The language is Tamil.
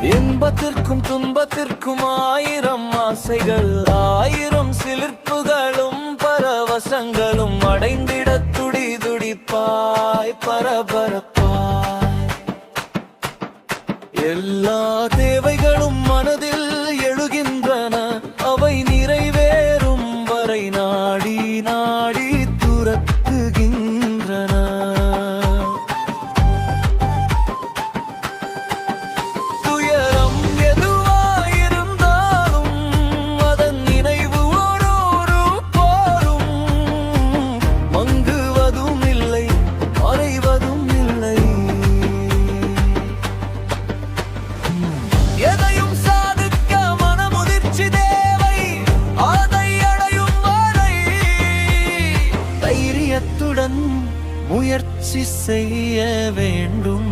இன்பத்திற்கும் துன்பத்திற்கும் ஆயிரம் ஆசைகள், ஆயிரம் சிலிர்ப்புகளும் பரவசங்களும் அடைந்திட துடி துடிப்பாய் பரபரப்பாய். எல்லா தேவைகளும் மனதில் எழுகின்றன, அவை நிறைவேறும் வரை நாடி நாடி துரத்துகின்றன. துயரம் எதுவாயிருந்தாலும் அதன் நினைவு ஒரு போரும் மங்குவதும் இல்லை, மறைவதும் இல்லை. எதையும் சாதிக்க மனமுதிர்ச்சி தேவை, அதை அடையும் வரை தைரியத்துடன் முயற்சி செய்ய வேண்டும்.